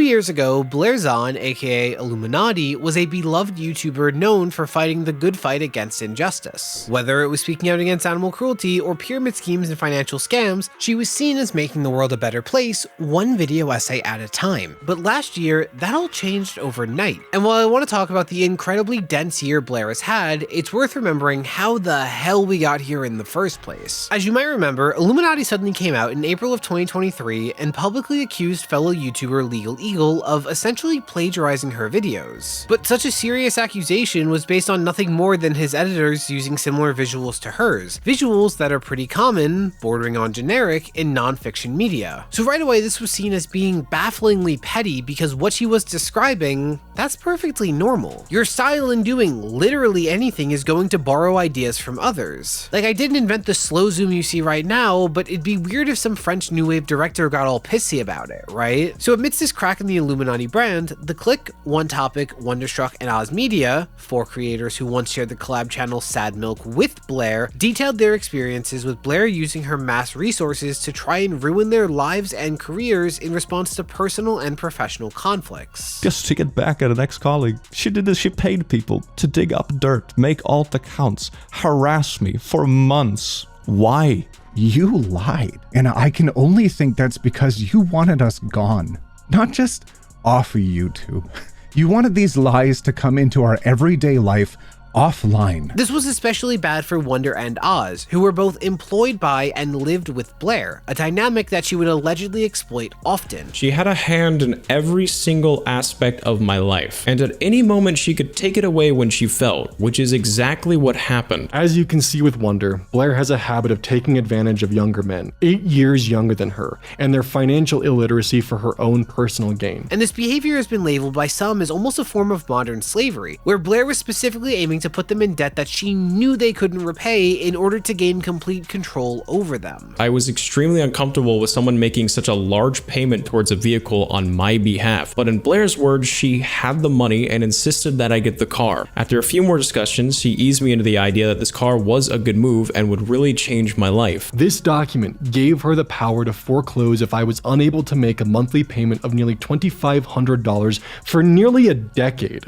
years ago, Blair, aka Illuminaughtii, was a beloved YouTuber known for fighting the good fight against injustice. Whether it was speaking out against animal cruelty or pyramid schemes and financial scams, she was seen as making the world a better place, one video essay at a time. But last year, that all changed overnight. And while I want to talk about the incredibly dense year Blair has had, it's worth remembering how the hell we got here in the first place. As you might remember, Illuminaughtii suddenly came out in April of 2023 and publicly accused fellow YouTuber Legal Eagle of essentially plagiarizing her videos. But such a serious accusation was based on nothing more than his editors using similar visuals to hers, visuals that are pretty common, bordering on generic, in non-fiction media. So right away this was seen as being bafflingly petty because what she was describing, that's perfectly normal. Your style in doing literally anything is going to borrow ideas from others. Like, I didn't invent the slow zoom you see right now, but it'd be weird if some French new wave director got all pissy about it, right? So amidst this crack in the Illuminaughtii brand, The Click, OneTopic, Wonderstruck, and Oz Media, four creators who once shared the collab channel Sad Milk with Blair, detailed their experiences with Blair using her mass resources to try and ruin their lives and careers in response to personal and professional conflicts. Just to get back at an ex-colleague, she did this, she paid people to dig up dirt, make alt accounts, harass me for months. Why? You lied, and I can only think that's because you wanted us gone. Not just off of YouTube. You wanted these lies to come into our everyday life offline. This was especially bad for Wonder and Oz, who were both employed by and lived with Blair, a dynamic that she would allegedly exploit often. She had a hand in every single aspect of my life, and at any moment she could take it away when she felt, which is exactly what happened. As you can see with Wonder, Blair has a habit of taking advantage of younger men, 8 years younger than her, and their financial illiteracy for her own personal gain. And this behavior has been labeled by some as almost a form of modern slavery, where Blair was specifically aiming to put them in debt that she knew they couldn't repay in order to gain complete control over them. I was extremely uncomfortable with someone making such a large payment towards a vehicle on my behalf, but in Blair's words, she had the money and insisted that I get the car. After a few more discussions, she eased me into the idea that this car was a good move and would really change my life. This document gave her the power to foreclose if I was unable to make a monthly payment of nearly $2,500 for nearly a decade.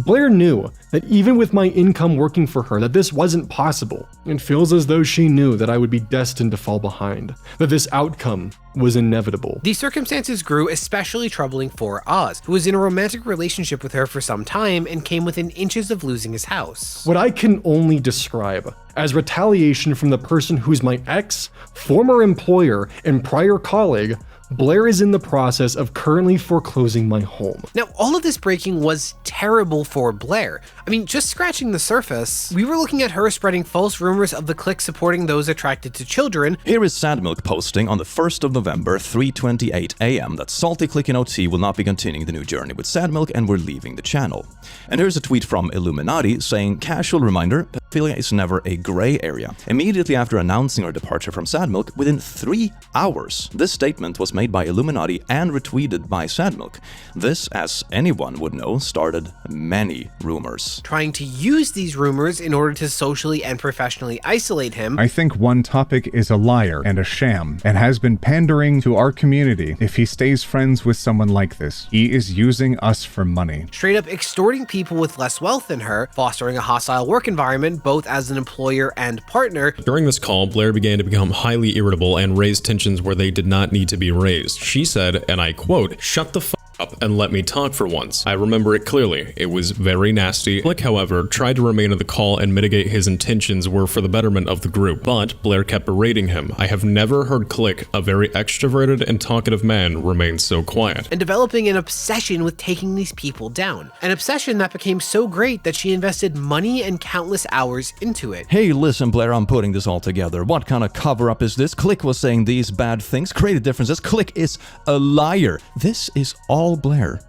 Blair knew that even with my income working for her, that this wasn't possible. It feels as though she knew that I would be destined to fall behind, that this outcome was inevitable. These circumstances grew especially troubling for Oz, who was in a romantic relationship with her for some time and came within inches of losing his house. What I can only describe as retaliation from the person who's my ex, former employer, and prior colleague, Blair is in the process of currently foreclosing my home. Now, all of this breaking was terrible for Blair. I mean, just scratching the surface, we were looking at her spreading false rumors of The Click supporting those attracted to children. Here is Sad Milk posting on the 1st of November, 3:28 AM, that Salty Click and OT will not be continuing the new journey with Sad Milk and we're leaving the channel. And here's a tweet from Illuminaughtii saying, casual reminder, pedophilia is never a gray area. Immediately after announcing her departure from Sad Milk, within 3 hours, this statement was made by Illuminaughtii and retweeted by Sad Milk. This, as anyone would know, started many rumors. Trying to use these rumors in order to socially and professionally isolate him. I think OneTopic is a liar and a sham, and has been pandering to our community. If he stays friends with someone like this, he is using us for money. Straight up extorting people with less wealth than her, fostering a hostile work environment both as an employer and partner. During this call, Blair began to become highly irritable and raised tensions where they did not need to be raised. She said, and I quote, "Shut the f up and let me talk for once." I remember it clearly. It was very nasty. Click, however, tried to remain on the call and mitigate his intentions were for the betterment of the group, but Blair kept berating him. I have never heard Click, a very extroverted and talkative man, remain so quiet. And developing an obsession with taking these people down. An obsession that became so great that she invested money and countless hours into it. Hey, listen, Blair, I'm putting this all together. What kind of cover-up is this? Click was saying these bad things, created differences. Click is a liar. This is all Blair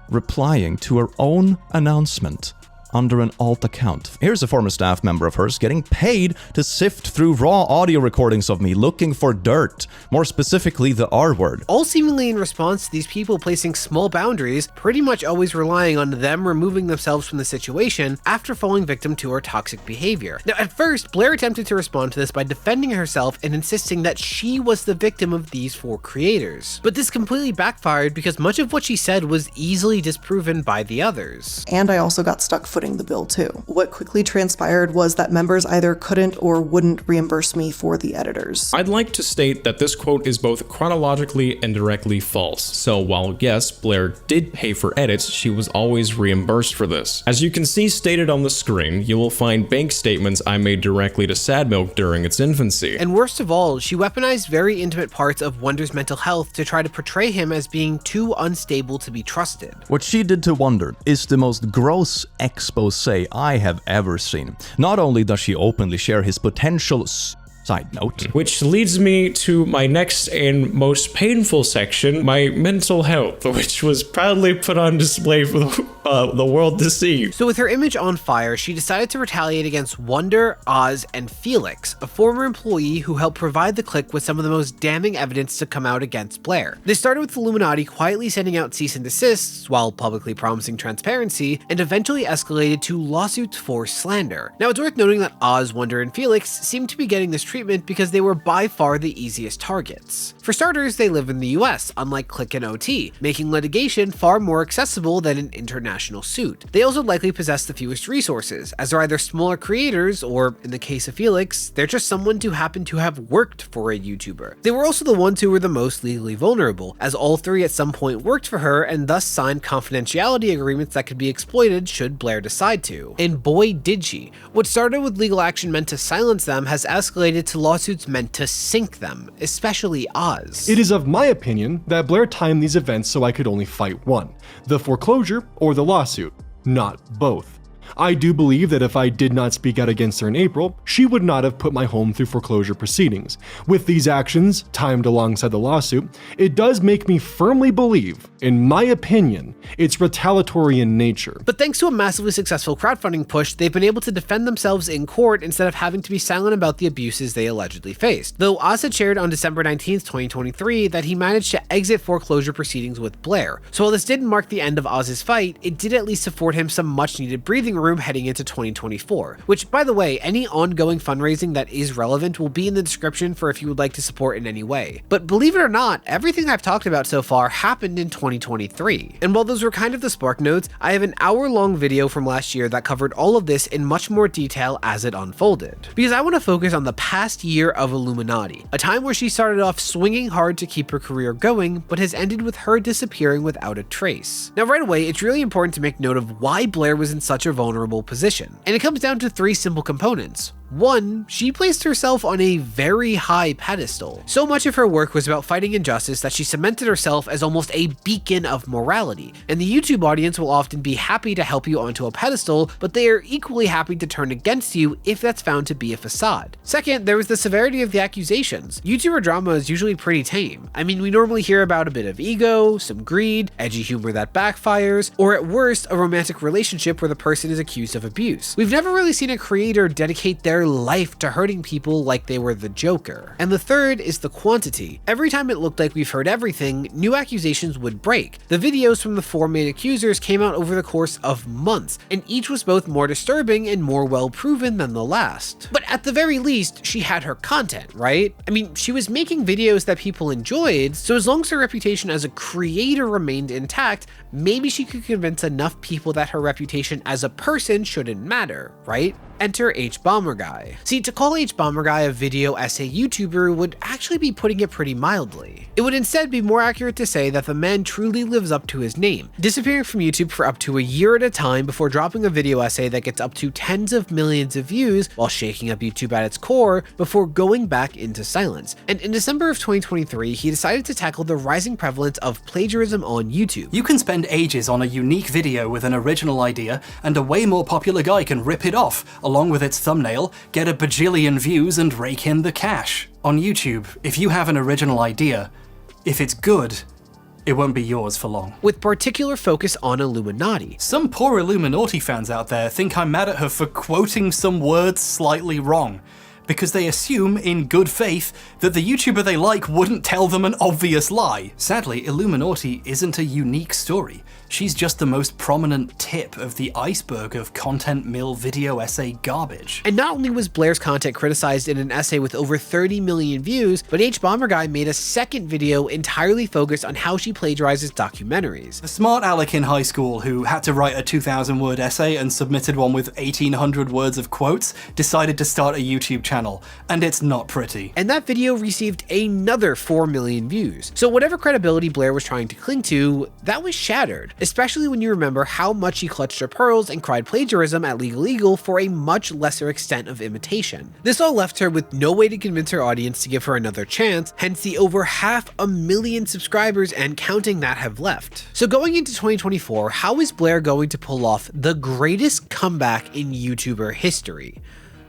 replying to her own announcement under an alt account. Here's a former staff member of hers getting paid to sift through raw audio recordings of me looking for dirt, more specifically the R word. All seemingly in response to these people placing small boundaries, pretty much always relying on them removing themselves from the situation after falling victim to her toxic behavior. Now, at first, Blair attempted to respond to this by defending herself and insisting that she was the victim of these 4 creators. But this completely backfired because much of what she said was easily disproven by the others. And I also got stuck footing the bill too. What quickly transpired was that members either couldn't or wouldn't reimburse me for the editors. I'd like to state that this quote is both chronologically and directly false. So while yes, Blair did pay for edits, she was always reimbursed for this. As you can see stated on the screen, you will find bank statements I made directly to SadMilk during its infancy. And worst of all, she weaponized very intimate parts of Wonder's mental health to try to portray him as being too unstable to be trusted. What she did to Wonder is the most gross expose I have ever seen. Not only does she openly share his potential side note. Which leads me to my next and most painful section, my mental health, which was proudly put on display for the world to see. So with her image on fire, she decided to retaliate against Wonder, Oz, and Felix, a former employee who helped provide the clique with some of the most damning evidence to come out against Blair. This started with Illuminaughtii quietly sending out cease and desists while publicly promising transparency, and eventually escalated to lawsuits for slander. Now it's worth noting that Oz, Wonder, and Felix seemed to be getting this treatment because they were by far the easiest targets. For starters, they live in the US, unlike Click and OT, making litigation far more accessible than an international suit. They also likely possess the fewest resources, as they're either smaller creators or, in the case of Felix, they're just someone who happened to have worked for a YouTuber. They were also the ones who were the most legally vulnerable, as all 3 at some point worked for her and thus signed confidentiality agreements that could be exploited should Blair decide to. And boy did she. What started with legal action meant to silence them has escalated to lawsuits meant to sink them, especially Oz. It is of my opinion that Blair timed these events so I could only fight one, the foreclosure or the lawsuit, not both. I do believe that if I did not speak out against her in April, she would not have put my home through foreclosure proceedings. With these actions, timed alongside the lawsuit, it does make me firmly believe, in my opinion, it's retaliatory in nature. But thanks to a massively successful crowdfunding push, they've been able to defend themselves in court instead of having to be silent about the abuses they allegedly faced. Though Oz had shared on December 19th, 2023 that he managed to exit foreclosure proceedings with Blair. So while this didn't mark the end of Oz's fight, it did at least afford him some much needed breathing room heading into 2024, which, by the way, any ongoing fundraising that is relevant will be in the description for if you would like to support in any way. But believe it or not, everything I've talked about so far happened in 2023. And while those were kind of the spark notes, I have an hour-long video from last year that covered all of this in much more detail as it unfolded. Because I want to focus on the past year of Illuminaughtii, a time where she started off swinging hard to keep her career going, but has ended with her disappearing without a trace. Now right away, it's really important to make note of why Blair was in such a vulnerable position. And it comes down to 3 simple components. 1, she placed herself on a very high pedestal. So much of her work was about fighting injustice that she cemented herself as almost a beacon of morality. And the YouTube audience will often be happy to help you onto a pedestal, but they are equally happy to turn against you if that's found to be a facade. Second, there was the severity of the accusations. YouTuber drama is usually pretty tame. I mean, we normally hear about a bit of ego, some greed, edgy humor that backfires, or at worst, a romantic relationship where the person is accused of abuse. We've never really seen a creator dedicate their life to hurting people like they were the Joker. And the third is the quantity. Every time it looked like we've heard everything, new accusations would break. The videos from the 4 main accusers came out over the course of months, and each was both more disturbing and more well proven than the last. But at the very least, she had her content, right? I mean, she was making videos that people enjoyed, so as long as her reputation as a creator remained intact, maybe she could convince enough people that her reputation as a person shouldn't matter, right? Enter HBomberGuy. See, to call HBomberGuy a video essay YouTuber would actually be putting it pretty mildly. It would instead be more accurate to say that the man truly lives up to his name, disappearing from YouTube for up to a year at a time before dropping a video essay that gets up to tens of millions of views while shaking up YouTube at its core before going back into silence. And in December of 2023, he decided to tackle the rising prevalence of plagiarism on YouTube. You can spend ages on a unique video with an original idea, and a way more popular guy can rip it off, along with its thumbnail, get a bajillion views and rake in the cash. On YouTube, if you have an original idea, if it's good, it won't be yours for long. with particular focus on Illuminati. Some poor Illuminaughtii fans out there think I'm mad at her for quoting some words slightly wrong, because they assume, in good faith, that the YouTuber they like wouldn't tell them an obvious lie. Sadly, Illuminaughtii isn't a unique story. She's just the most prominent tip of the iceberg of content mill video essay garbage. And not only was Blair's content criticized in an essay with over 30 million views, but HBomberGuy made a second video entirely focused on how she plagiarizes documentaries. The smart aleck in high school who had to write a 2,000-word essay and submitted one with 1,800 words of quotes decided to start a YouTube channel, and it's not pretty. And that video received another 4 million views. So whatever credibility Blair was trying to cling to, that was shattered. Especially when you remember how much she clutched her pearls and cried plagiarism at Legal Eagle for a much lesser extent of imitation. This all left her with no way to convince her audience to give her another chance, hence the over 500,000 subscribers and counting that have left. So going into 2024, how is Blair going to pull off the greatest comeback in YouTuber history?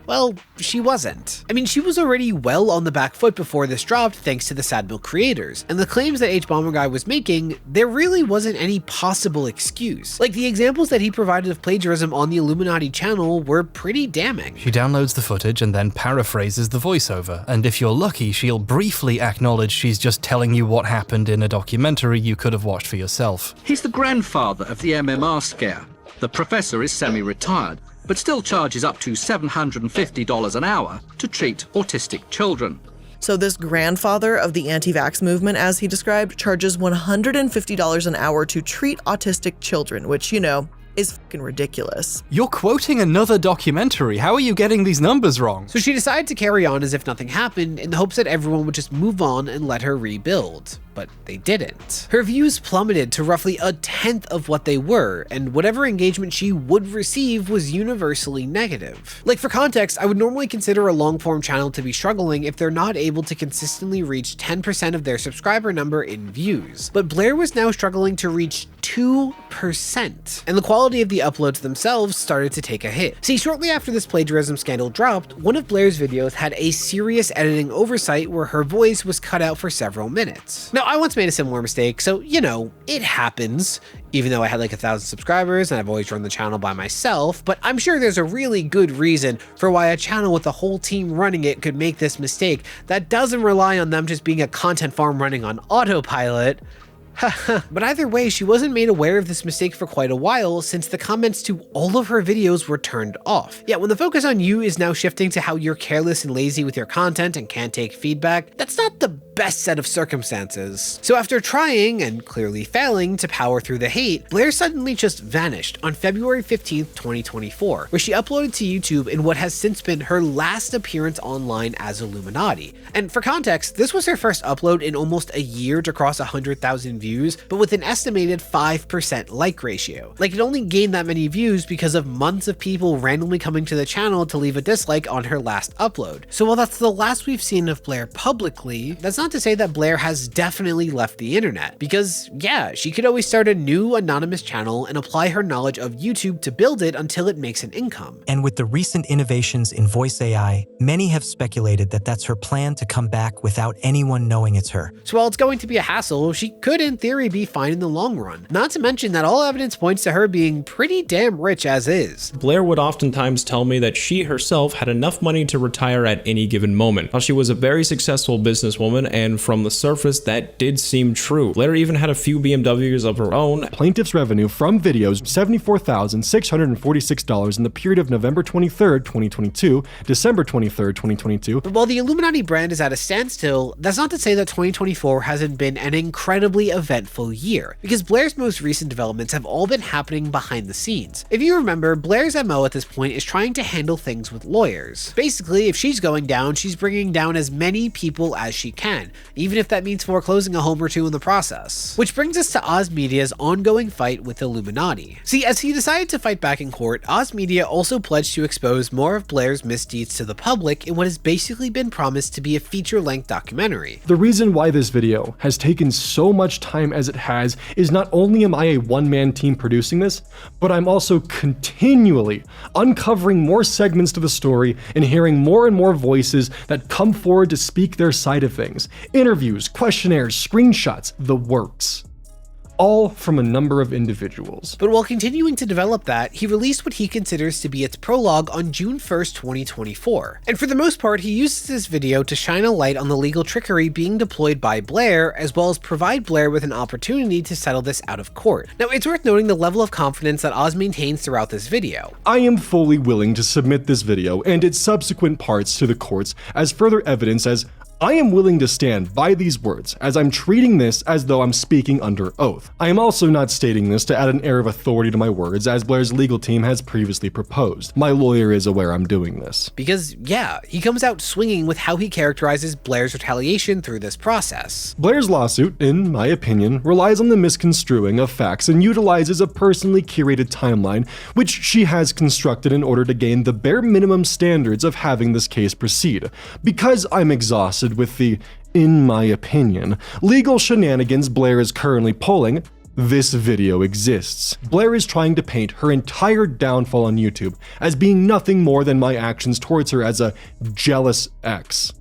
Well, she wasn't. I mean, she was already well on the back foot before this dropped thanks to the Sad Milk creators, and the claims that HBomberGuy was making, there really wasn't any possible excuse. Like, the examples that he provided of plagiarism on the Illuminaughtii channel were pretty damning. She downloads the footage and then paraphrases the voiceover, and if you're lucky, she'll briefly acknowledge she's just telling you what happened in a documentary you could have watched for yourself. He's the grandfather of the MMR scare. The professor is semi-retired, but still charges up to $750 an hour to treat autistic children. So this grandfather of the anti-vax movement, as he described, charges $150 an hour to treat autistic children, which, you know, is fucking ridiculous. You're quoting another documentary. How are you getting these numbers wrong? So she decided to carry on as if nothing happened in the hopes that everyone would just move on and let her rebuild. But they didn't. Her views plummeted to roughly 1/10 of what they were, and whatever engagement she would receive was universally negative. Like, for context, I would normally consider a long-form channel to be struggling if they're not able to consistently reach 10% of their subscriber number in views. But Blair was now struggling to reach 2%, and the quality of the uploads themselves started to take a hit. See, shortly after this plagiarism scandal dropped, one of Blair's videos had a serious editing oversight where her voice was cut out for several minutes. Now, I once made a similar mistake, so, you know, it happens, even though I had like 1,000 subscribers and I've always run the channel by myself, but I'm sure there's a really good reason for why a channel with a whole team running it could make this mistake that doesn't rely on them just being a content farm running on autopilot. But either way, she wasn't made aware of this mistake for quite a while since the comments to all of her videos were turned off. Yeah, when the focus on you is now shifting to how you're careless and lazy with your content and can't take feedback, that's not the best set of circumstances. So after trying, and clearly failing, to power through the hate, Blair suddenly just vanished on February 15th, 2024, where she uploaded to YouTube in what has since been her last appearance online as Illuminaughtii. And for context, this was her first upload in almost a year to cross 100,000 views, but with an estimated 5% like ratio. Like, it only gained that many views because of months of people randomly coming to the channel to leave a dislike on her last upload. So while that's the last we've seen of Blair publicly, that's not to say that Blair has definitely left the internet, because yeah, she could always start a new anonymous channel and apply her knowledge of YouTube to build it until it makes an income. And with the recent innovations in voice AI, many have speculated that that's her plan to come back without anyone knowing it's her. So while it's going to be a hassle, she could in theory be fine in the long run. Not to mention that all evidence points to her being pretty damn rich as is. Blair would oftentimes tell me that she herself had enough money to retire at any given moment. While she was a very successful businesswoman, and from the surface that did seem true. Blair even had a few BMWs of her own. Plaintiff's revenue from videos, $74,646 in the period of November 23rd, 2022, December 23rd, 2022. But while the Illuminaughtii brand is at a standstill, that's not to say that 2024 hasn't been an incredibly eventful year, because Blair's most recent developments have all been happening behind the scenes. If you remember, Blair's MO at this point is trying to handle things with lawyers. Basically, if she's going down, she's bringing down as many people as she can, even if that means foreclosing a home or two in the process. Which brings us to Oz Media's ongoing fight with Illuminaughtii. See, as he decided to fight back in court, Oz Media also pledged to expose more of Blair's misdeeds to the public in what has basically been promised to be a feature-length documentary. The reason why this video has taken so much time as it has is not only am I a one-man team producing this, but I'm also continually uncovering more segments to the story and hearing more and more voices that come forward to speak their side of things. Interviews, questionnaires, screenshots, the works. all from a number of individuals. But while continuing to develop that, he released what he considers to be its prologue on June 1st, 2024. And for the most part, he uses this video to shine a light on the legal trickery being deployed by Blair, as well as provide Blair with an opportunity to settle this out of court. Now, it's worth noting the level of confidence that Oz maintains throughout this video. I am fully willing to submit this video and its subsequent parts to the courts as further evidence, as I am willing to stand by these words, as I'm treating this as though I'm speaking under oath. I am also not stating this to add an air of authority to my words, as Blair's legal team has previously proposed. My lawyer is aware I'm doing this. Because, yeah, he comes out swinging with how he characterizes Blair's retaliation through this process. Blair's lawsuit, in my opinion, relies on the misconstruing of facts and utilizes a personally curated timeline, which she has constructed in order to gain the bare minimum standards of having this case proceed. Because I'm exhausted with the, in my opinion, legal shenanigans Blair is currently pulling, this video exists. Blair is trying to paint her entire downfall on YouTube as being nothing more than my actions towards her as a jealous ex.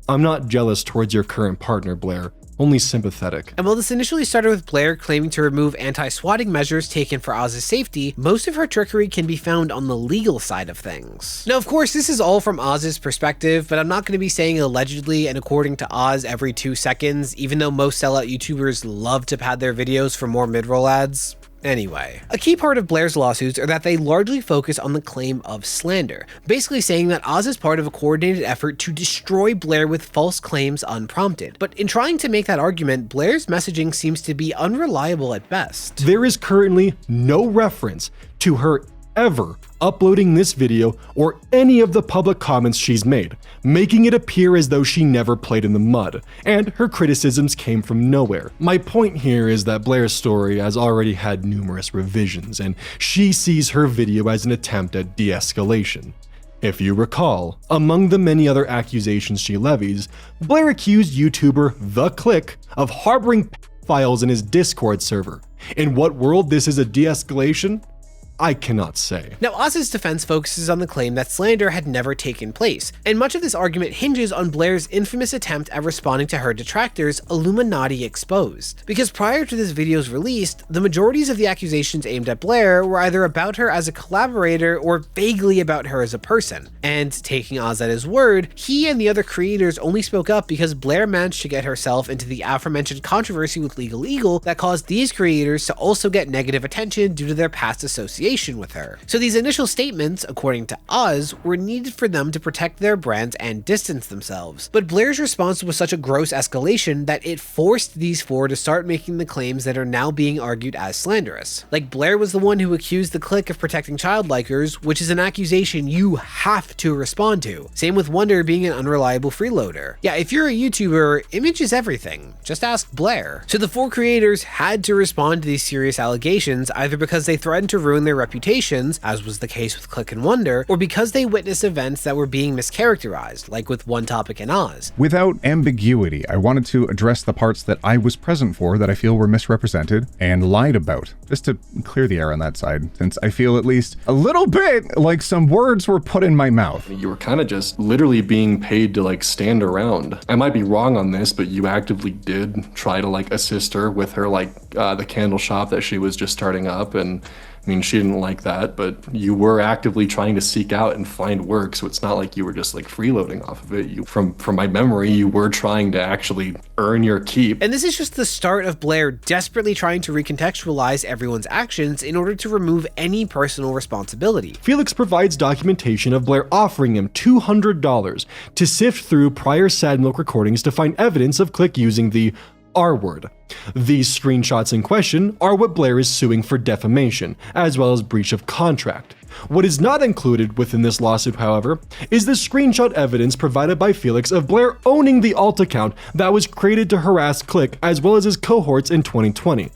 I'm not jealous towards your current partner, Blair. Only sympathetic. And while this initially started with Blair claiming to remove anti-swatting measures taken for Oz's safety, most of her trickery can be found on the legal side of things. Now, of course, this is all from Oz's perspective, but I'm not going to be saying allegedly and according to Oz every 2 seconds, even though most sellout YouTubers love to pad their videos for more mid-roll ads. Anyway, a key part of Blair's lawsuits are that they largely focus on the claim of slander, basically saying that Oz is part of a coordinated effort to destroy Blair with false claims unprompted. But in trying to make that argument, Blair's messaging seems to be unreliable at best. There is currently no reference to her ever uploading this video or any of the public comments she's made, making it appear as though she never played in the mud, and her criticisms came from nowhere. My point here is that Blair's story has already had numerous revisions, and she sees her video as an attempt at de-escalation. If you recall, among the many other accusations she levies, Blair accused YouTuber The Click of harboring files in his Discord server. In what world this is a de-escalation? I cannot say. Now, Oz's defense focuses on the claim that slander had never taken place, and much of this argument hinges on Blair's infamous attempt at responding to her detractors, Illuminaughtii Exposed. Because prior to this video's release, the majorities of the accusations aimed at Blair were either about her as a collaborator or vaguely about her as a person. And taking Oz at his word, he and the other creators only spoke up because Blair managed to get herself into the aforementioned controversy with Legal Eagle that caused these creators to also get negative attention due to their past association with her. So these initial statements, according to Oz, were needed for them to protect their brands and distance themselves. But Blair's response was such a gross escalation that it forced these four to start making the claims that are now being argued as slanderous. Like, Blair was the one who accused The Click of protecting child likers, which is an accusation you have to respond to. Same with Wonder being an unreliable freeloader. Yeah, if you're a YouTuber, image is everything. Just ask Blair. So the four creators had to respond to these serious allegations, either because they threatened to ruin their reputations, as was the case with Click and Wonder, or because they witnessed events that were being mischaracterized, like with OneTopic and Oz. Without ambiguity, I wanted to address the parts that I was present for that I feel were misrepresented and lied about, just to clear the air on that side, since I feel at least a little bit like some words were put in my mouth. You were kind of just literally being paid to like stand around. I might be wrong on this, but you actively did try to like assist her with her the candle shop that she was just starting up, and I mean, she didn't like that, but you were actively trying to seek out and find work, so it's not like you were just like freeloading off of it. From my memory, you were trying to actually earn your keep. And this is just the start of Blair desperately trying to recontextualize everyone's actions in order to remove any personal responsibility. Felix provides documentation of Blair offering him $200 to sift through prior Sad Milk recordings to find evidence of Click using the R word. These screenshots in question are what Blair is suing for defamation, as well as breach of contract. What is not included within this lawsuit, however, is the screenshot evidence provided by Felix of Blair owning the alt account that was created to harass Click, as well as his cohorts in 2020.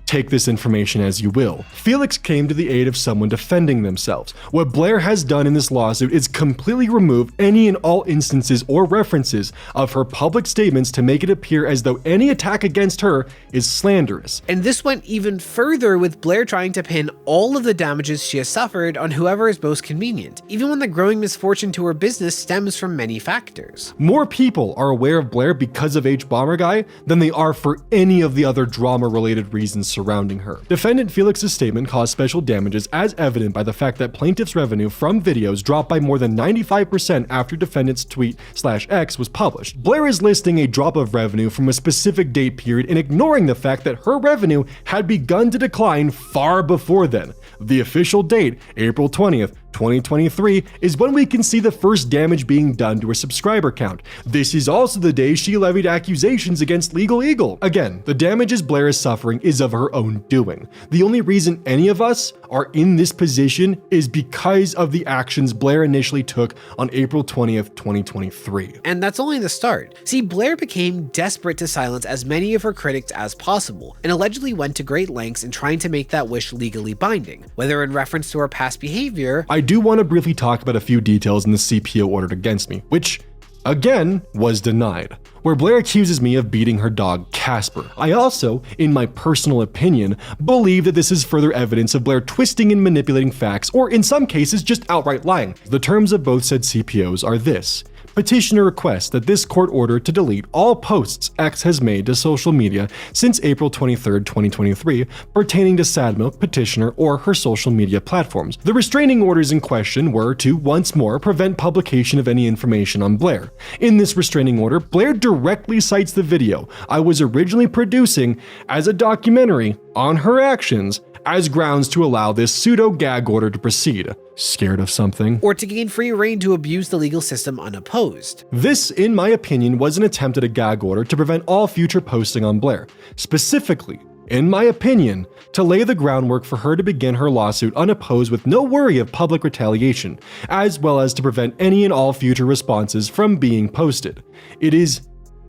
Take this information as you will. Felix came to the aid of someone defending themselves. What Blair has done in this lawsuit is completely remove any and all instances or references of her public statements to make it appear as though any attack against her is slanderous. And this went even further, with Blair trying to pin all of the damages she has suffered on whoever is most convenient, even when the growing misfortune to her business stems from many factors. More people are aware of Blair because of H-Bomber Guy than they are for any of the other drama-related reasons surrounding her. Defendant Felix's statement caused special damages, as evident by the fact that plaintiff's revenue from videos dropped by more than 95% after defendant's tweet/X was published. Blair is listing a drop of revenue from a specific date period and ignoring the fact that her revenue had begun to decline far before then. The official date, April 20th, 2023, is when we can see the first damage being done to her subscriber count. This is also the day she levied accusations against Legal Eagle. Again, the damages Blair is suffering is of her own doing. The only reason any of us are in this position is because of the actions Blair initially took on April 20th, 2023. And that's only the start. See, Blair became desperate to silence as many of her critics as possible, and allegedly went to great lengths in trying to make that wish legally binding, whether in reference to her past behavior. I do want to briefly talk about a few details in the CPO ordered against me, which, again, was denied, where Blair accuses me of beating her dog, Casper. I also, in my personal opinion, believe that this is further evidence of Blair twisting and manipulating facts, or in some cases, just outright lying. The terms of both said CPOs are this. Petitioner requests that this court order to delete all posts X has made to social media since April 23, 2023, pertaining to Sad Milk, petitioner, or her social media platforms. The restraining orders in question were to, once more, prevent publication of any information on Blair. In this restraining order, Blair directly cites the video I was originally producing as a documentary on her actions as grounds to allow this pseudo-gag order to proceed. Scared of something? Or to gain free reign to abuse the legal system unopposed. This, in my opinion, was an attempt at a gag order to prevent all future posting on Blair. Specifically, in my opinion, to lay the groundwork for her to begin her lawsuit unopposed with no worry of public retaliation, as well as to prevent any and all future responses from being posted. It is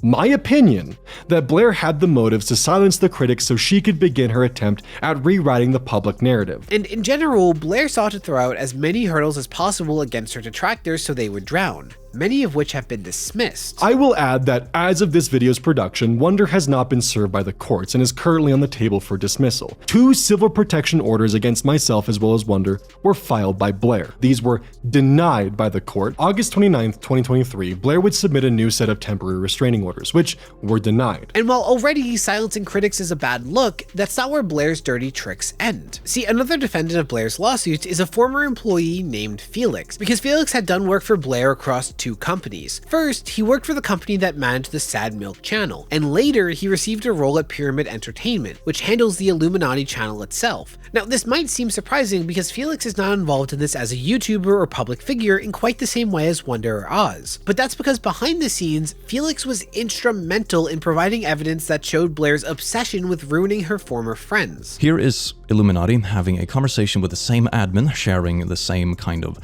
my opinion that Blair had the motives to silence the critics so she could begin her attempt at rewriting the public narrative. And in general, Blair sought to throw out as many hurdles as possible against her detractors so they would drown, many of which have been dismissed. I will add that as of this video's production, Wonder has not been served by the courts and is currently on the table for dismissal. 2 civil protection orders against myself as well as Wonder were filed by Blair. These were denied by the court. August 29th, 2023, Blair would submit a new set of temporary restraining orders, which were denied. And while already silencing critics is a bad look, that's not where Blair's dirty tricks end. See, another defendant of Blair's lawsuits is a former employee named Felix, because Felix had done work for Blair across 2 companies. First, he worked for the company that managed the Sad Milk channel, and later he received a role at Pyramid Entertainment, which handles the Illuminaughtii channel itself. Now, this might seem surprising because Felix is not involved in this as a YouTuber or public figure in quite the same way as Wonder or Oz, but that's because behind the scenes, Felix was instrumental in providing evidence that showed Blair's obsession with ruining her former friends. Here is Illuminaughtii having a conversation with the same admin, sharing the same kind of,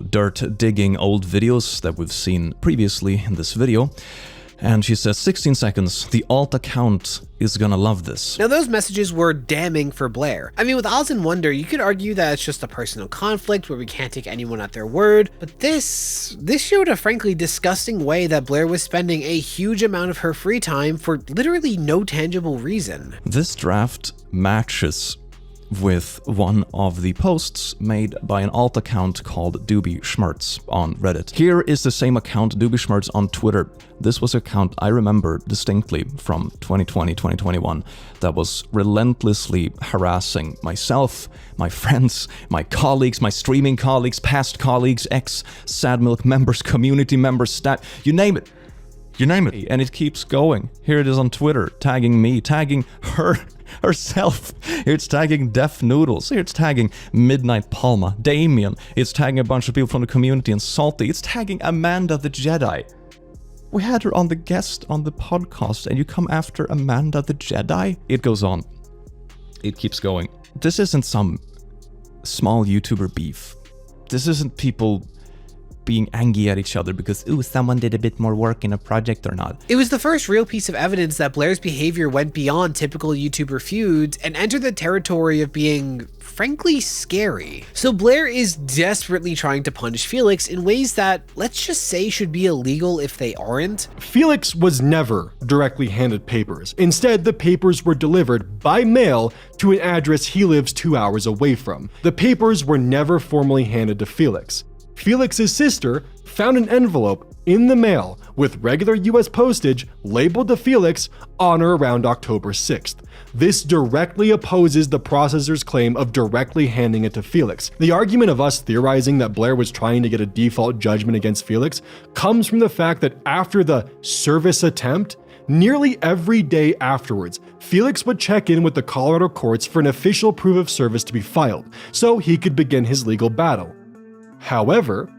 dirt-digging old videos that we've seen previously in this video. And she says, 16 seconds, the alt account is gonna love this. Now those messages were damning for Blair. I mean, with Oz and Wonder, you could argue that it's just a personal conflict where we can't take anyone at their word, but this showed a frankly disgusting way that Blair was spending a huge amount of her free time for literally no tangible reason. This draft matches with one of the posts made by an alt account called Doobie Schmertz on Reddit. Here is the same account, Doobie Schmertz, on Twitter. This was an account I remember distinctly from 2020, 2021 that was relentlessly harassing myself, my friends, my colleagues, my streaming colleagues, past colleagues, ex-Sad Milk members, community members, you name it. You name it. And it keeps going. Here it is on Twitter, tagging me, tagging herself. Here it's tagging Def Noodles. Here it's tagging Midnight Palma, Damien. It's tagging a bunch of people from the community and Salty. It's tagging Amanda the Jedi. We had her on the guest on the podcast and you come after Amanda the Jedi? It goes on. It keeps going. This isn't some small YouTuber beef. This isn't people being angry at each other because, ooh, someone did a bit more work in a project or not. It was the first real piece of evidence that Blair's behavior went beyond typical YouTuber feuds and entered the territory of being, frankly, scary. So Blair is desperately trying to punish Felix in ways that, let's just say, should be illegal if they aren't. Felix was never directly handed papers. Instead, the papers were delivered by mail to an address he lives 2 hours away from. The papers were never formally handed to Felix. Felix's sister found an envelope in the mail with regular US postage labeled to Felix on or around October 6th. This directly opposes the processor's claim of directly handing it to Felix. The argument of us theorizing that Blair was trying to get a default judgment against Felix comes from the fact that after the service attempt, nearly every day afterwards, Felix would check in with the Colorado courts for an official proof of service to be filed, so he could begin his legal battle. However,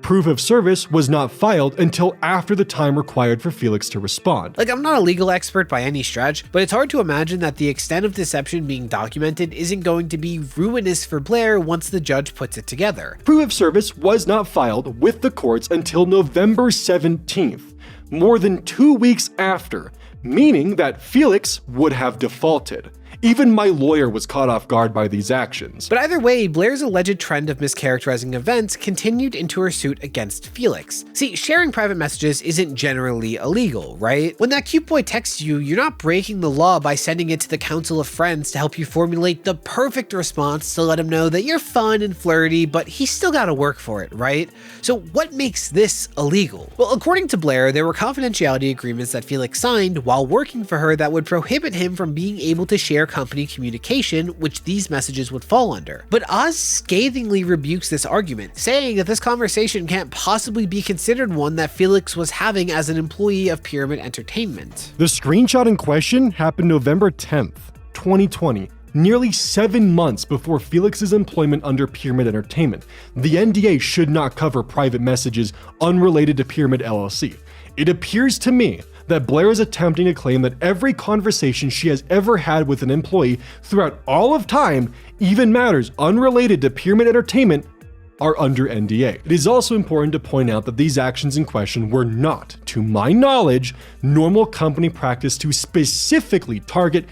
proof of service was not filed until after the time required for Felix to respond. Like, I'm not a legal expert by any stretch, but it's hard to imagine that the extent of deception being documented isn't going to be ruinous for Blair once the judge puts it together. Proof of service was not filed with the courts until November 17th, more than 2 weeks after, meaning that Felix would have defaulted. Even my lawyer was caught off guard by these actions. But either way, Blair's alleged trend of mischaracterizing events continued into her suit against Felix. See, sharing private messages isn't generally illegal, right? When that cute boy texts you, you're not breaking the law by sending it to the council of friends to help you formulate the perfect response to let him know that you're fun and flirty, but he's still gotta work for it, right? So what makes this illegal? Well, according to Blair, there were confidentiality agreements that Felix signed while working for her that would prohibit him from being able to share company communication, which these messages would fall under. But Oz scathingly rebukes this argument, saying that this conversation can't possibly be considered one that Felix was having as an employee of Pyramid Entertainment. The screenshot in question happened November 10th, 2020, nearly 7 months before Felix's employment under Pyramid Entertainment. The NDA should not cover private messages unrelated to Pyramid LLC. It appears to me that Blair is attempting to claim that every conversation she has ever had with an employee throughout all of time, even matters unrelated to Pyramid Entertainment, are under NDA. It is also important to point out that these actions in question were not, to my knowledge, normal company practice to specifically target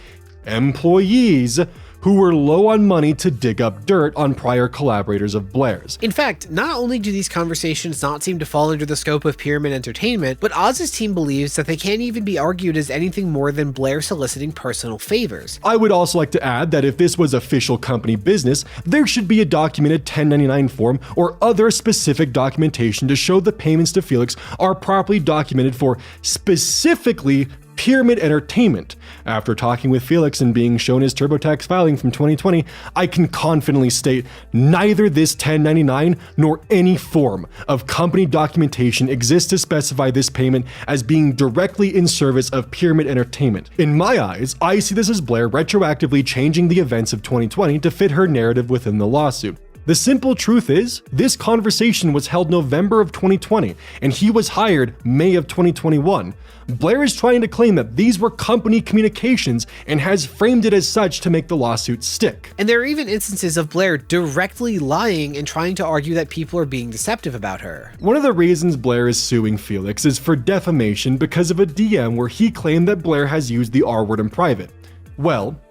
employees who were low on money to dig up dirt on prior collaborators of Blair's. In fact, not only do these conversations not seem to fall under the scope of Pyramid Entertainment, but Oz's team believes that they can't even be argued as anything more than Blair soliciting personal favors. I would also like to add that if this was official company business, there should be a documented 1099 form or other specific documentation to show the payments to Felix are properly documented for specifically Pyramid Entertainment. After talking with Felix and being shown his TurboTax filing from 2020, I can confidently state neither this 1099 nor any form of company documentation exists to specify this payment as being directly in service of Pyramid Entertainment. In my eyes, I see this as Blair retroactively changing the events of 2020 to fit her narrative within the lawsuit. The simple truth is, this conversation was held November of 2020, and he was hired May of 2021. Blair is trying to claim that these were company communications and has framed it as such to make the lawsuit stick. And there are even instances of Blair directly lying and trying to argue that people are being deceptive about her. One of the reasons Blair is suing Felix is for defamation because of a DM where he claimed that Blair has used the R word in private. Well,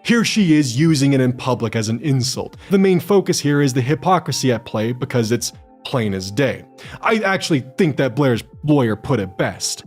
here she is using it in public as an insult. The main focus here is the hypocrisy at play because it's plain as day. I actually think that Blair's lawyer put it best.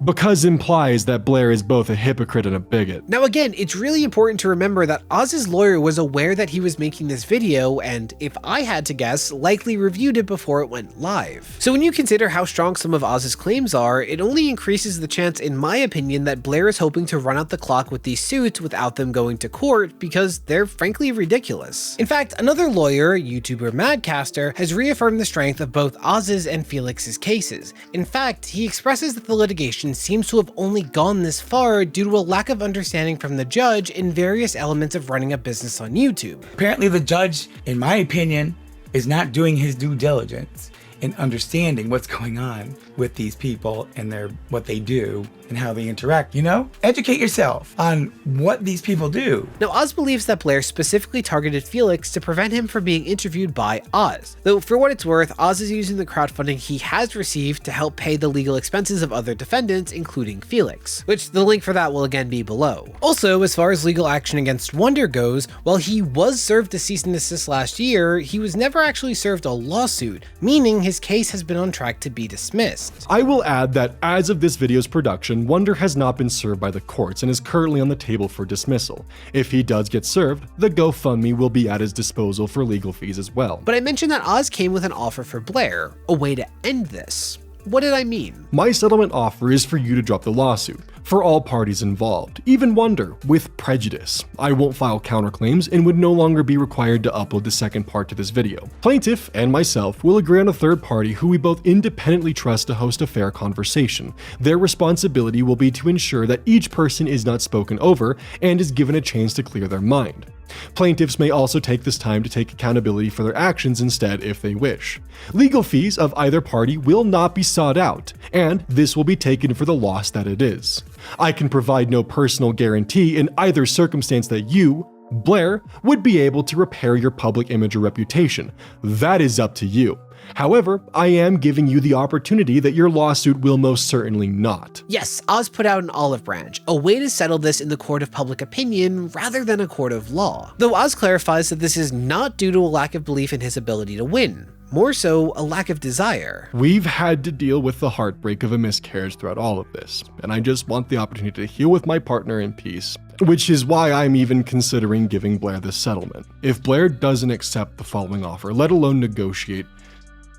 Because implies that Blair is both a hypocrite and a bigot. Now again, it's really important to remember that Oz's lawyer was aware that he was making this video and, if I had to guess, likely reviewed it before it went live. So when you consider how strong some of Oz's claims are, it only increases the chance, in my opinion, that Blair is hoping to run out the clock with these suits without them going to court because they're frankly ridiculous. In fact, another lawyer, YouTuber Madcaster, has reaffirmed the strength of both Oz's and Felix's cases. In fact, he expresses that the litigation seems to have only gone this far due to a lack of understanding from the judge in various elements of running a business on YouTube. Apparently the judge, in my opinion, is not doing his due diligence in understanding what's going on with these people and what they do and how they interact, Educate yourself on what these people do. Now, Oz believes that Blair specifically targeted Felix to prevent him from being interviewed by Oz. Though, for what it's worth, Oz is using the crowdfunding he has received to help pay the legal expenses of other defendants, including Felix, which the link for that will again be below. Also, as far as legal action against Wonder goes, while he was served a cease and desist last year, he was never actually served a lawsuit, meaning his case has been on track to be dismissed. I will add that as of this video's production, Wonder has not been served by the courts and is currently on the table for dismissal. If he does get served, the GoFundMe will be at his disposal for legal fees as well. But I mentioned that Oz came with an offer for Blair, a way to end this. What did I mean? My settlement offer is for you to drop the lawsuit, for all parties involved, even Wonder, with prejudice. I won't file counterclaims and would no longer be required to upload the second part to this video. Plaintiff and myself will agree on a third party who we both independently trust to host a fair conversation. Their responsibility will be to ensure that each person is not spoken over and is given a chance to clear their mind. Plaintiffs may also take this time to take accountability for their actions instead if they wish. Legal fees of either party will not be sought out, and this will be taken for the loss that it is. I can provide no personal guarantee in either circumstance that you, Blair, would be able to repair your public image or reputation. That is up to you. However, I am giving you the opportunity that your lawsuit will most certainly not. Yes, Oz put out an olive branch, a way to settle this in the court of public opinion rather than a court of law. Though Oz clarifies that this is not due to a lack of belief in his ability to win, more so a lack of desire. We've had to deal with the heartbreak of a miscarriage throughout all of this, and I just want the opportunity to heal with my partner in peace, which is why I'm even considering giving Blair this settlement. If Blair doesn't accept the following offer, let alone negotiate,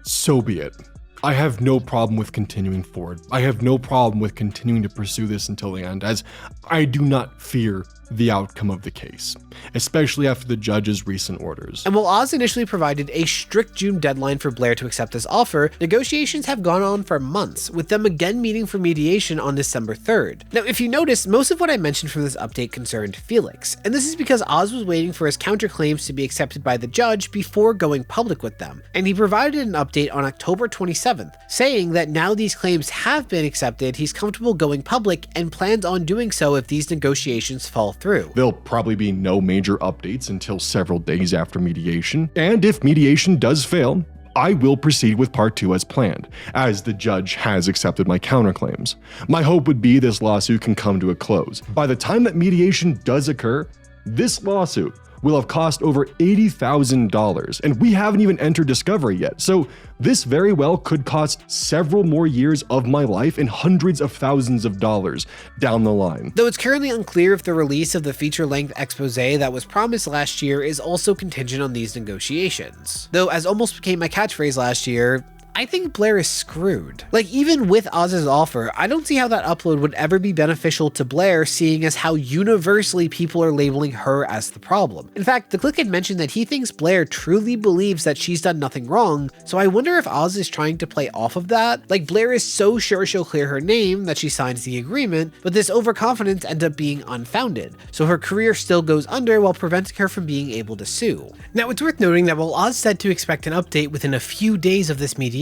so be it. I have no problem with continuing forward. I have no problem with continuing to pursue this until the end, as I do not fear the outcome of the case, especially after the judge's recent orders. And while Oz initially provided a strict June deadline for Blair to accept this offer, negotiations have gone on for months, with them again meeting for mediation on December 3rd. Now, if you notice, most of what I mentioned from this update concerned Felix, and this is because Oz was waiting for his counterclaims to be accepted by the judge before going public with them, and he provided an update on October 27th, saying that now these claims have been accepted, he's comfortable going public and plans on doing so if these negotiations fall through. There'll probably be no major updates until several days after mediation, and if mediation does fail, I will proceed with part 2 as planned, as the judge has accepted my counterclaims. My hope would be this lawsuit can come to a close. By the time that mediation does occur, this lawsuit will have cost over $80,000, and we haven't even entered discovery yet, so this very well could cost several more years of my life and hundreds of thousands of dollars down the line. Though it's currently unclear if the release of the feature-length expose that was promised last year is also contingent on these negotiations. Though, as almost became my catchphrase last year, I think Blair is screwed. Like, even with Oz's offer, I don't see how that upload would ever be beneficial to Blair, seeing as how universally people are labeling her as the problem. In fact, the click had mentioned that he thinks Blair truly believes that she's done nothing wrong, so I wonder if Oz is trying to play off of that. Like, Blair is so sure she'll clear her name that she signs the agreement, but this overconfidence ends up being unfounded, so her career still goes under while preventing her from being able to sue. Now, it's worth noting that while Oz said to expect an update within a few days of this mediation,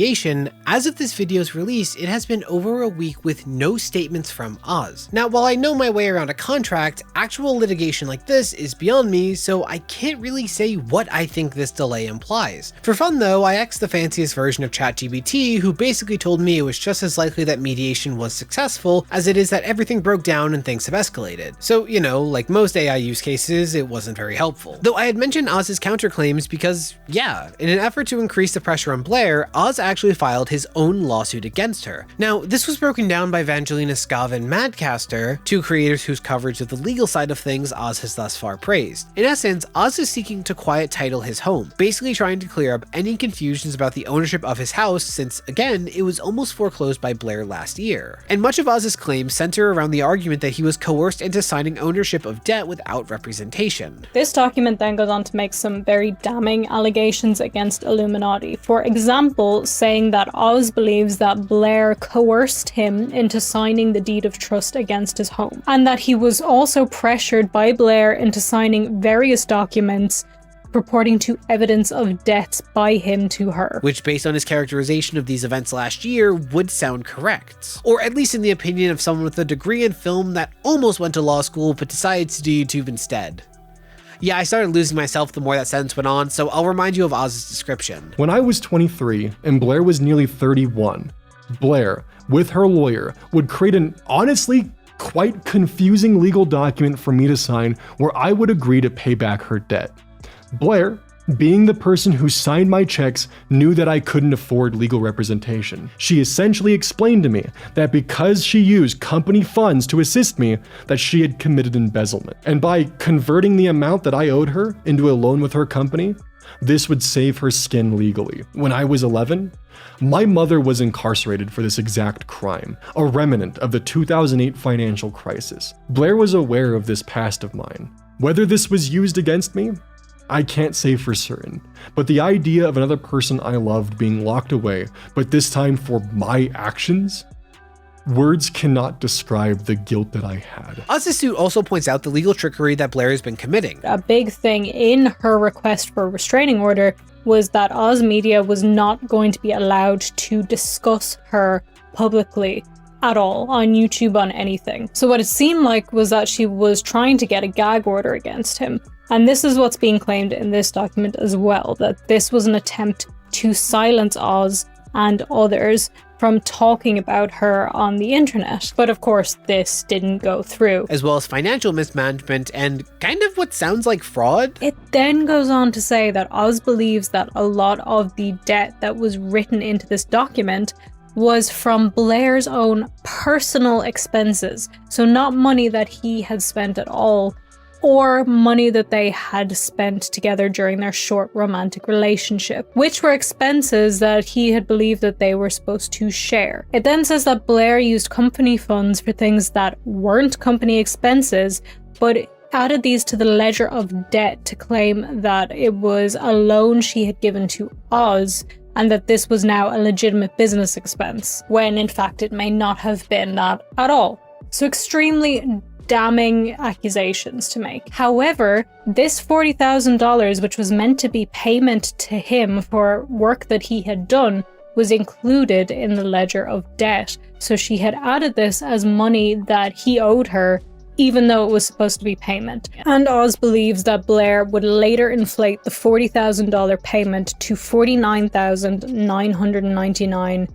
as of this video's release, it has been over a week with no statements from Oz. Now, while I know my way around a contract, actual litigation like this is beyond me, so I can't really say what I think this delay implies. For fun though, I asked the fanciest version of ChatGPT, who basically told me it was just as likely that mediation was successful as it is that everything broke down and things have escalated. So, you know, like most AI use cases, it wasn't very helpful. Though I had mentioned Oz's counterclaims because, yeah, in an effort to increase the pressure on Blair, Oz actually filed his own lawsuit against her. Now, this was broken down by Vangelina Scav and Madcaster, two creators whose coverage of the legal side of things Oz has thus far praised. In essence, Oz is seeking to quiet title his home, basically trying to clear up any confusions about the ownership of his house since, again, it was almost foreclosed by Blair last year. And much of Oz's claims center around the argument that he was coerced into signing ownership of debt without representation. This document then goes on to make some very damning allegations against Illuminaughtii. For example, saying that Oz believes that Blair coerced him into signing the deed of trust against his home, and that he was also pressured by Blair into signing various documents purporting to evidence of deaths by him to her. Which, based on his characterization of these events last year, would sound correct. Or at least in the opinion of someone with a degree in film that almost went to law school but decided to do YouTube instead. Yeah, I started losing myself the more that sentence went on, so I'll remind you of Oz's description. When I was 23 and Blair was nearly 31, Blair, with her lawyer, would create an honestly quite confusing legal document for me to sign where I would agree to pay back her debt. Blair, being the person who signed my checks, knew that I couldn't afford legal representation. She essentially explained to me that because she used company funds to assist me, that she had committed embezzlement. And by converting the amount that I owed her into a loan with her company, this would save her skin legally. When I was 11, my mother was incarcerated for this exact crime, a remnant of the 2008 financial crisis. Blair was aware of this past of mine. Whether this was used against me, I can't say for certain, but the idea of another person I loved being locked away, but this time for my actions? Words cannot describe the guilt that I had. Oz's suit also points out the legal trickery that Blair has been committing. A big thing in her request for a restraining order was that Oz Media was not going to be allowed to discuss her publicly at all on YouTube on anything. So what it seemed like was that she was trying to get a gag order against him. And this is what's being claimed in this document as well, that this was an attempt to silence Oz and others from talking about her on the internet. But of course, this didn't go through. As well as financial mismanagement and kind of what sounds like fraud. It then goes on to say that Oz believes that a lot of the debt that was written into this document was from Blair's own personal expenses. So not money that he had spent at all, or money that they had spent together during their short romantic relationship, which were expenses that he had believed that they were supposed to share. It then says that Blair used company funds for things that weren't company expenses, but added these to the ledger of debt to claim that it was a loan she had given to Oz, and that this was now a legitimate business expense, when in fact it may not have been that at all. So extremely damning accusations to make. However, this $40,000, which was meant to be payment to him for work that he had done, was included in the ledger of debt. So she had added this as money that he owed her, even though it was supposed to be payment. And Oz believes that Blair would later inflate the $40,000 payment to $49,999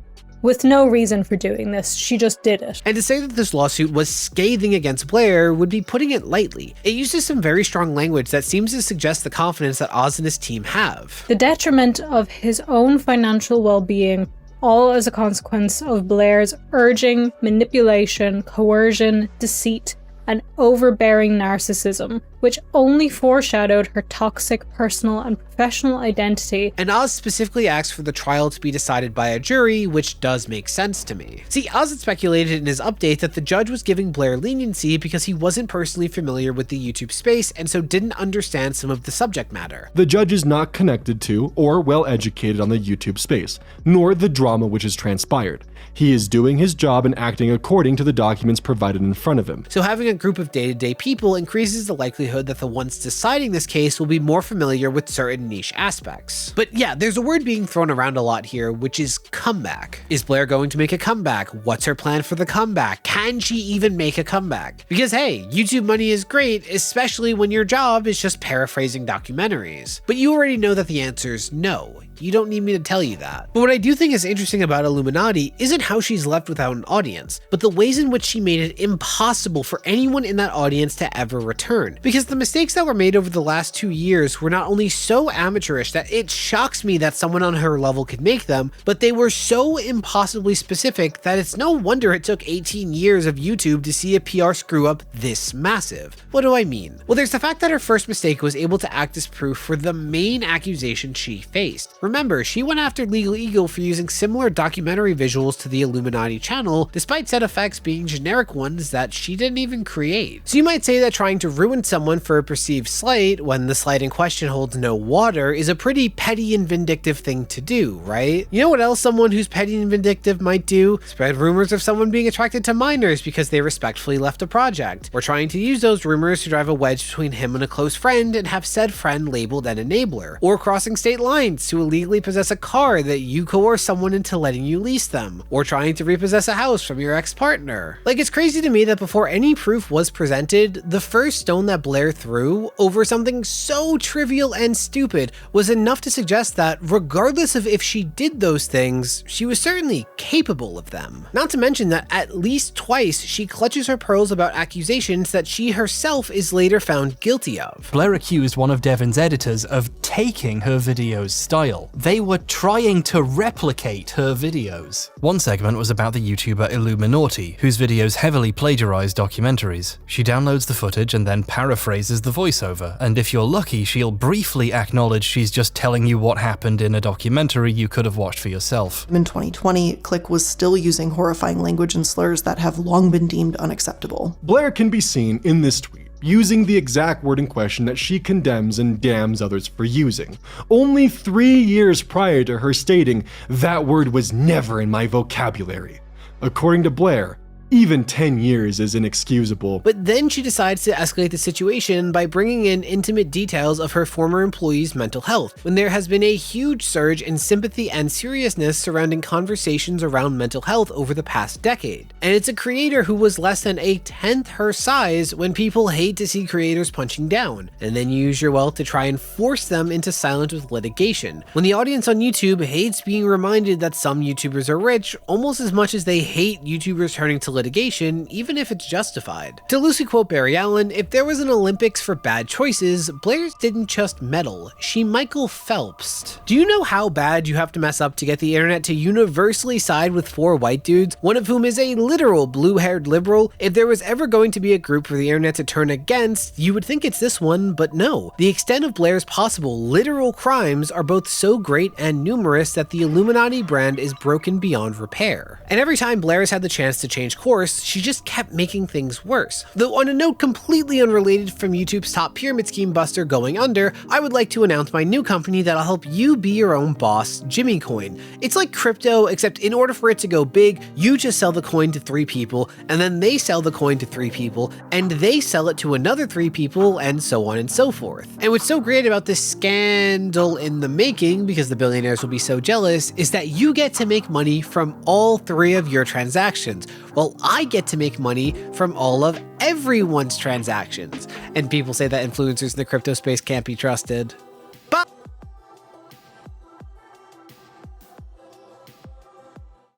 with no reason for doing this. She just did it. And to say that this lawsuit was scathing against Blair would be putting it lightly. It uses some very strong language that seems to suggest the confidence that Oz and his team have. The detriment of his own financial well-being, all as a consequence of Blair's urging, manipulation, coercion, deceit, and overbearing narcissism, which only foreshadowed her toxic personal and professional identity. And Oz specifically asked for the trial to be decided by a jury, which does make sense to me. See, Oz had speculated in his update that the judge was giving Blair leniency because he wasn't personally familiar with the YouTube space and so didn't understand some of the subject matter. The judge is not connected to or well educated on the YouTube space, nor the drama which has transpired. He is doing his job and acting according to the documents provided in front of him. So having a group of day-to-day people increases the likelihood that the ones deciding this case will be more familiar with certain niche aspects. But yeah, there's a word being thrown around a lot here, which is comeback. Is Blair going to make a comeback? What's her plan for the comeback? Can she even make a comeback? Because hey, YouTube money is great, especially when your job is just paraphrasing documentaries. But you already know that the answer is no. You don't need me to tell you that. But what I do think is interesting about iilluminaughtii isn't how she's left without an audience, but the ways in which she made it impossible for anyone in that audience to ever return. Because the mistakes that were made over the last 2 years were not only so amateurish that it shocks me that someone on her level could make them, but they were so impossibly specific that it's no wonder it took 18 years of YouTube to see a PR screw up this massive. What do I mean? Well, there's the fact that her first mistake was able to act as proof for the main accusation she faced. Remember, she went after Legal Eagle for using similar documentary visuals to the Illuminati channel, despite said effects being generic ones that she didn't even create. So you might say that trying to ruin someone for a perceived slight, when the slight in question holds no water, is a pretty petty and vindictive thing to do, right? You know what else someone who's petty and vindictive might do? Spread rumors of someone being attracted to minors because they respectfully left a project, or trying to use those rumors to drive a wedge between him and a close friend and have said friend labeled an enabler, or crossing state lines to illegally possess a car that you coerce someone into letting you lease them, or trying to repossess a house from your ex-partner. Like, it's crazy to me that before any proof was presented, the first stone that Blair threw over something so trivial and stupid was enough to suggest that regardless of if she did those things, she was certainly capable of them. Not to mention that at least twice she clutches her pearls about accusations that she herself is later found guilty of. Blair accused one of Devon's editors of taking her video's style. They were trying to replicate her videos. One segment was about the YouTuber iilluminaughtii, whose videos heavily plagiarize documentaries. She downloads the footage and then paraphrases the voiceover, and if you're lucky, she'll briefly acknowledge she's just telling you what happened in a documentary you could have watched for yourself. In 2020, Click was still using horrifying language and slurs that have long been deemed unacceptable. Blair can be seen in this tweet using the exact word in question that she condemns and damns others for using, only 3 years prior to her stating, "That word was never in my vocabulary." According to Blair, even 10 years is inexcusable. But then she decides to escalate the situation by bringing in intimate details of her former employee's mental health, when there has been a huge surge in sympathy and seriousness surrounding conversations around mental health over the past decade. And it's a creator who was less than a tenth her size when people hate to see creators punching down, and then you use your wealth to try and force them into silence with litigation, when the audience on YouTube hates being reminded that some YouTubers are rich almost as much as they hate YouTubers turning to litigation, even if it's justified. To loosely quote Barry Allen, if there was an Olympics for bad choices, Blair didn't just medal, she Michael Phelps'd. Do you know how bad you have to mess up to get the internet to universally side with 4 white dudes, one of whom is a literal blue-haired liberal? If there was ever going to be a group for the internet to turn against, you would think it's this one, but no. The extent of Blair's possible literal crimes are both so great and numerous that the Illuminati brand is broken beyond repair. And every time Blair has had the chance to change course, she just kept making things worse. Though on a note completely unrelated from YouTube's top pyramid scheme buster going under, I would like to announce my new company that'll help you be your own boss, Jimmy Coin. It's like crypto, except in order for it to go big, you just sell the coin to 3 people, and then they sell the coin to 3 people, and they sell it to another 3 people, and so on and so forth. And what's so great about this scandal in the making, because the billionaires will be so jealous, is that you get to make money from all 3 of your transactions, while I get to make money from all of everyone's transactions. And people say that influencers in the crypto space can't be trusted.